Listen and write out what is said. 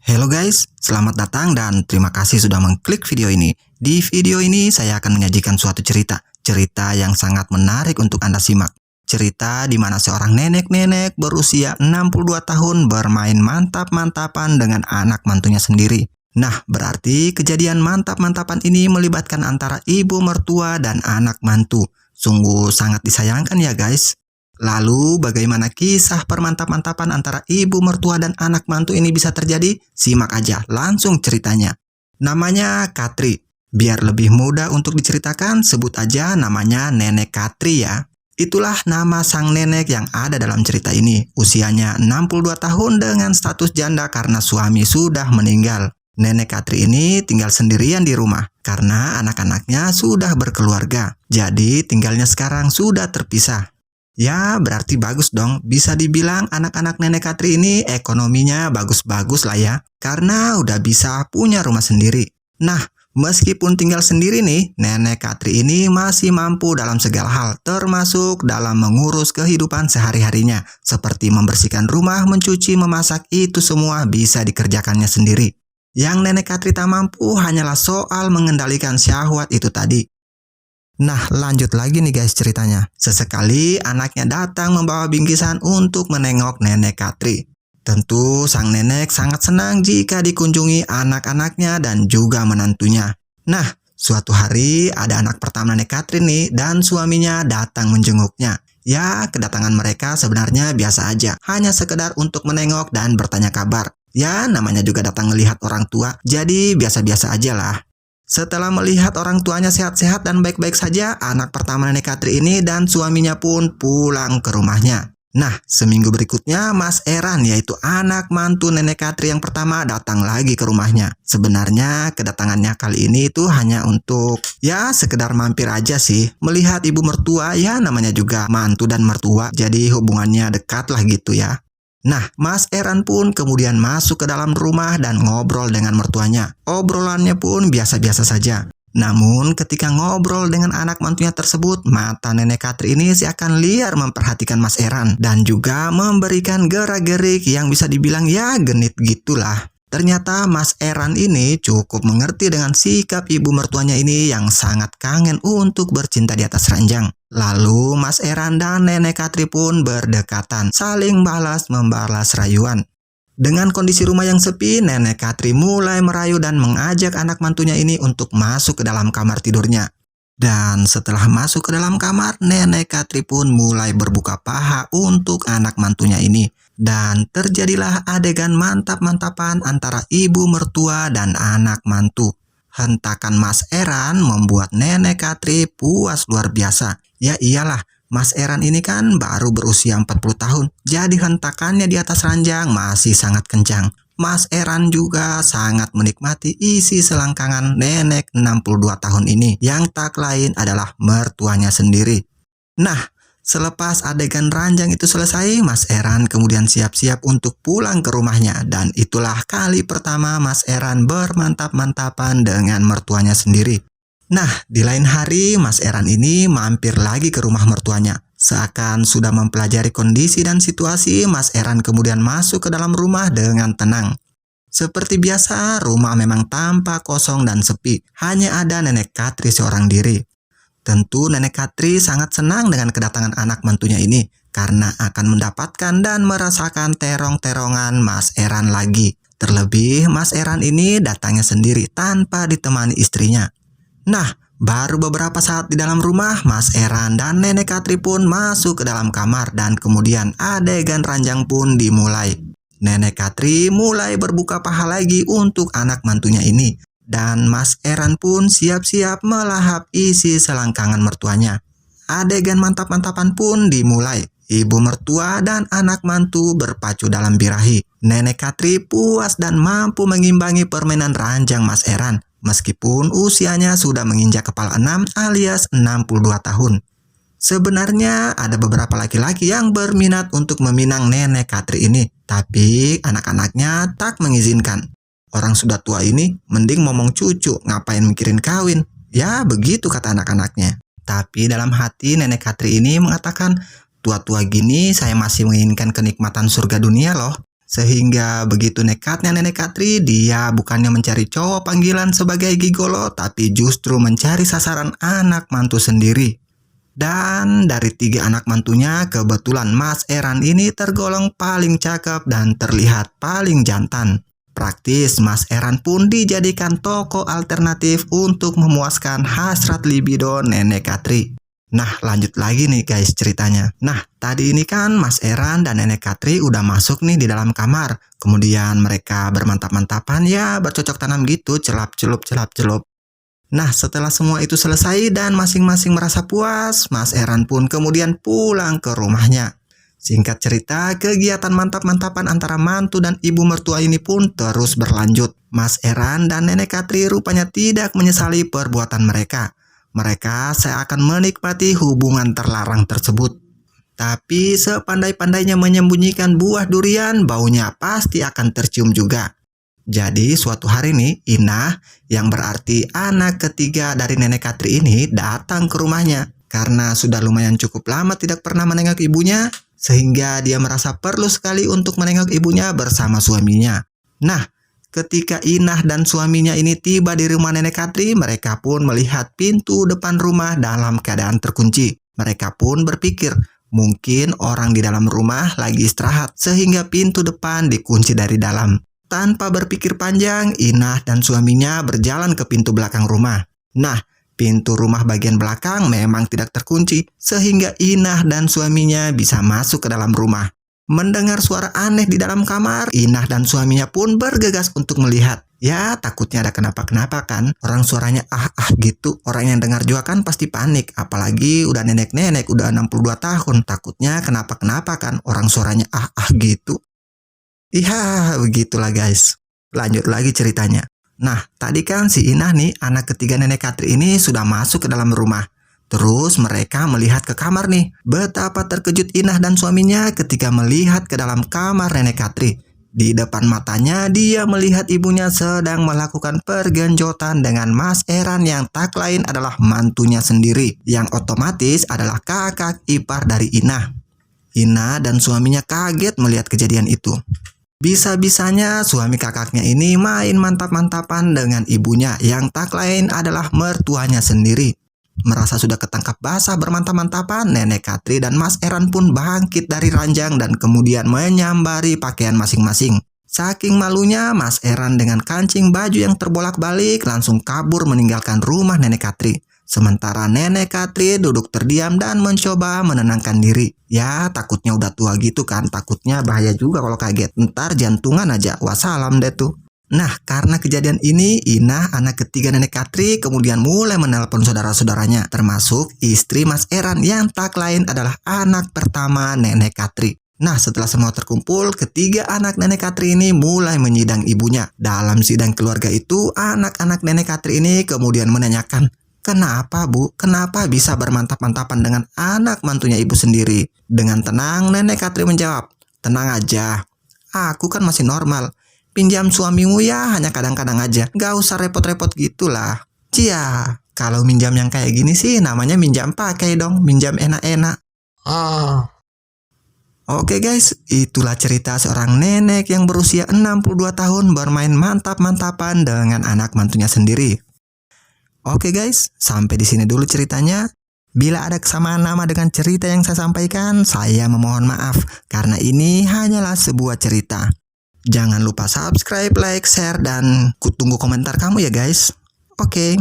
Halo guys, selamat datang dan terima kasih sudah mengklik video ini. Di video ini saya akan menyajikan suatu cerita yang sangat menarik untuk Anda simak. Cerita di mana seorang nenek-nenek berusia 62 tahun bermain mantap-mantapan dengan anak mantunya sendiri. Nah, berarti kejadian mantap-mantapan ini melibatkan antara ibu mertua dan anak mantu. Sungguh sangat disayangkan ya guys. Lalu bagaimana kisah permantap-mantapan antara ibu mertua dan anak mantu ini bisa terjadi? Simak aja langsung ceritanya. Namanya Katri. Biar lebih mudah untuk diceritakan, sebut aja namanya Nenek Katri ya. Itulah nama sang nenek yang ada dalam cerita ini. Usianya 62 tahun dengan status janda karena suami sudah meninggal. Nenek Katri ini tinggal sendirian di rumah karena anak-anaknya sudah berkeluarga. Jadi tinggalnya sekarang sudah terpisah. Ya, berarti bagus dong. Bisa dibilang anak-anak Nenek Katri ini ekonominya bagus-bagus lah ya. Karena udah bisa punya rumah sendiri. Nah, meskipun tinggal sendiri nih, Nenek Katri ini masih mampu dalam segala hal. Termasuk dalam mengurus kehidupan sehari-harinya. Seperti membersihkan rumah, mencuci, memasak, itu semua bisa dikerjakannya sendiri. Yang Nenek Katri tak mampu hanyalah soal mengendalikan syahwat itu tadi. Nah, lanjut lagi nih guys ceritanya. Sesekali anaknya datang membawa bingkisan untuk menengok Nenek Katri. Tentu sang nenek sangat senang jika dikunjungi anak-anaknya dan juga menantunya. Nah, suatu hari ada anak pertama Nenek Katri nih dan suaminya datang menjenguknya. Ya, kedatangan mereka sebenarnya biasa aja. Hanya sekedar untuk menengok dan bertanya kabar. Ya, namanya juga datang melihat orang tua, jadi biasa-biasa aja lah. Setelah melihat orang tuanya sehat-sehat dan baik-baik saja, anak pertama Nenek Katri ini dan suaminya pun pulang ke rumahnya. Nah, seminggu berikutnya Mas Eran, yaitu anak mantu Nenek Katri yang pertama, datang lagi ke rumahnya. Sebenarnya kedatangannya kali ini itu hanya untuk sekedar mampir aja sih. Melihat ibu mertua, ya namanya juga mantu dan mertua, jadi hubungannya dekat lah gitu ya. Nah, Mas Eran pun kemudian masuk ke dalam rumah dan ngobrol dengan mertuanya. Obrolannya pun biasa-biasa saja. Namun, ketika ngobrol dengan anak mantunya tersebut, mata Nenek Katri ini seakan liar memperhatikan Mas Eran dan juga memberikan gerak-gerik yang bisa dibilang ya genit gitulah. Ternyata Mas Eran ini cukup mengerti dengan sikap ibu mertuanya ini yang sangat kangen untuk bercinta di atas ranjang. Lalu Mas Eran dan Nenek Katri pun berdekatan, saling balas-membalas rayuan. Dengan kondisi rumah yang sepi, Nenek Katri mulai merayu dan mengajak anak mantunya ini untuk masuk ke dalam kamar tidurnya. Dan setelah masuk ke dalam kamar, Nenek Katri pun mulai berbuka paha untuk anak mantunya ini. Dan terjadilah adegan mantap-mantapan antara ibu mertua dan anak mantu. Hentakan Mas Eran membuat Nenek Katri puas luar biasa. Ya iyalah, Mas Eran ini kan baru berusia 40 tahun. Jadi hentakannya di atas ranjang masih sangat kencang. Mas Eran juga sangat menikmati isi selangkangan nenek 62 tahun ini yang tak lain adalah mertuanya sendiri. Nah, selepas adegan ranjang itu selesai, Mas Eran kemudian siap-siap untuk pulang ke rumahnya dan itulah kali pertama Mas Eran bermantap-mantapan dengan mertuanya sendiri. Nah, di lain hari Mas Eran ini mampir lagi ke rumah mertuanya. Seakan sudah mempelajari kondisi dan situasi, Mas Eran kemudian masuk ke dalam rumah dengan tenang. Seperti biasa, rumah memang tampak kosong dan sepi. Hanya ada Nenek Katri seorang diri. Tentu Nenek Katri sangat senang dengan kedatangan anak mantunya ini karena akan mendapatkan dan merasakan terong-terongan Mas Eran lagi. Terlebih, Mas Eran ini datangnya sendiri tanpa ditemani istrinya. Nah, baru beberapa saat di dalam rumah, Mas Eran dan Nenek Katri pun masuk ke dalam kamar dan kemudian adegan ranjang pun dimulai. Nenek Katri mulai berbuka paha lagi untuk anak mantunya ini. Dan Mas Eran pun siap-siap melahap isi selangkangan mertuanya. Adegan mantap-mantapan pun dimulai. Ibu mertua dan anak mantu berpacu dalam birahi. Nenek Katri puas dan mampu mengimbangi permainan ranjang Mas Eran. Meskipun usianya sudah menginjak kepala 6 alias 62 tahun. Sebenarnya ada beberapa laki-laki yang berminat untuk meminang Nenek Katri ini. Tapi anak-anaknya tak mengizinkan. Orang sudah tua ini mending ngomong cucu, ngapain mikirin kawin. Ya begitu kata anak-anaknya. Tapi dalam hati Nenek Katri ini mengatakan, tua-tua gini saya masih menginginkan kenikmatan surga dunia loh. Sehingga begitu nekatnya Nenek Katri, dia bukannya mencari cowok panggilan sebagai gigolo, tapi justru mencari sasaran anak mantu sendiri. Dan dari 3 anak mantunya, kebetulan Mas Eran ini tergolong paling cakep dan terlihat paling jantan. Praktis, Mas Eran pun dijadikan tokoh alternatif untuk memuaskan hasrat libido Nenek Katri. Nah, lanjut lagi nih guys ceritanya. Nah, tadi ini kan Mas Eran dan Nenek Katri udah masuk nih di dalam kamar. Kemudian mereka bermantap-mantapan, ya bercocok tanam gitu, celap-celup. Nah, setelah semua itu selesai dan masing-masing merasa puas, Mas Eran pun kemudian pulang ke rumahnya. Singkat cerita, kegiatan mantap-mantapan antara mantu dan ibu mertua ini pun terus berlanjut. Mas Eran dan Nenek Katri rupanya tidak menyesali perbuatan mereka. Mereka seakan menikmati hubungan terlarang tersebut. Tapi sepandai-pandainya menyembunyikan buah durian, baunya pasti akan tercium juga. Jadi suatu hari nih, Inah yang berarti anak ketiga dari Nenek Katri ini datang ke rumahnya. Karena sudah lumayan cukup lama tidak pernah menengok ibunya, sehingga dia merasa perlu sekali untuk menengok ibunya bersama suaminya. Nah, ketika Inah dan suaminya ini tiba di rumah Nenek Katri, mereka pun melihat pintu depan rumah dalam keadaan terkunci. Mereka pun berpikir, mungkin orang di dalam rumah lagi istirahat, sehingga pintu depan dikunci dari dalam. Tanpa berpikir panjang, Inah dan suaminya berjalan ke pintu belakang rumah. Nah, pintu rumah bagian belakang memang tidak terkunci, sehingga Inah dan suaminya bisa masuk ke dalam rumah. Mendengar suara aneh di dalam kamar, Inah dan suaminya pun bergegas untuk melihat. Ya, takutnya ada kenapa-kenapa kan. Orang suaranya gitu. Orang yang dengar juga kan pasti panik. Apalagi udah nenek-nenek, udah 62 tahun. Takutnya kenapa-kenapa kan. Orang suaranya gitu. Iya, begitulah guys. Lanjut lagi ceritanya. Nah, tadi kan si Inah nih, anak ketiga Nenek Katri ini sudah masuk ke dalam rumah. Terus mereka melihat ke kamar nih. Betapa terkejut Inah dan suaminya ketika melihat ke dalam kamar Nenek Katri. Di depan matanya dia melihat ibunya sedang melakukan pergenjotan dengan Mas Eran yang tak lain adalah mantunya sendiri. Yang otomatis adalah kakak ipar dari Inah. Inah dan suaminya kaget melihat kejadian itu. Bisa-bisanya suami kakaknya ini main mantap-mantapan dengan ibunya yang tak lain adalah mertuanya sendiri. Merasa sudah ketangkap basah bermantap-mantapan, Nenek Katri dan Mas Eran pun bangkit dari ranjang dan kemudian menyambari pakaian masing-masing. Saking malunya, Mas Eran dengan kancing baju yang terbolak-balik langsung kabur meninggalkan rumah Nenek Katri. Sementara Nenek Katri duduk terdiam dan mencoba menenangkan diri. Ya, takutnya udah tua gitu kan, takutnya bahaya juga kalau kaget. Ntar jantungan aja, wassalam deh tuh. Nah, karena kejadian ini, Inah, anak ketiga Nenek Katri, kemudian mulai menelpon saudara-saudaranya, termasuk istri Mas Eran yang tak lain adalah anak pertama Nenek Katri. Nah, setelah semua terkumpul, ketiga anak Nenek Katri ini mulai menyidang ibunya. Dalam sidang keluarga itu, anak-anak Nenek Katri ini kemudian menanyakan, "Kenapa, Bu? Kenapa bisa bermantap-mantapan dengan anak mantunya ibu sendiri?" Dengan tenang, Nenek Katri menjawab, "Tenang aja. Aku kan masih normal. Pinjam suamimu ya hanya kadang-kadang aja. Gak usah repot-repot gitulah." Cia, kalau minjam yang kayak gini sih namanya minjam pakai dong. Minjam enak-enak. Oke guys, itulah cerita seorang nenek yang berusia 62 tahun bermain mantap-mantapan dengan anak mantunya sendiri. Oke guys, sampai di sini dulu ceritanya. Bila ada kesamaan nama dengan cerita yang saya sampaikan, saya memohon maaf karena ini hanyalah sebuah cerita. Jangan lupa subscribe, like, share, dan kutunggu komentar kamu ya guys. Oke.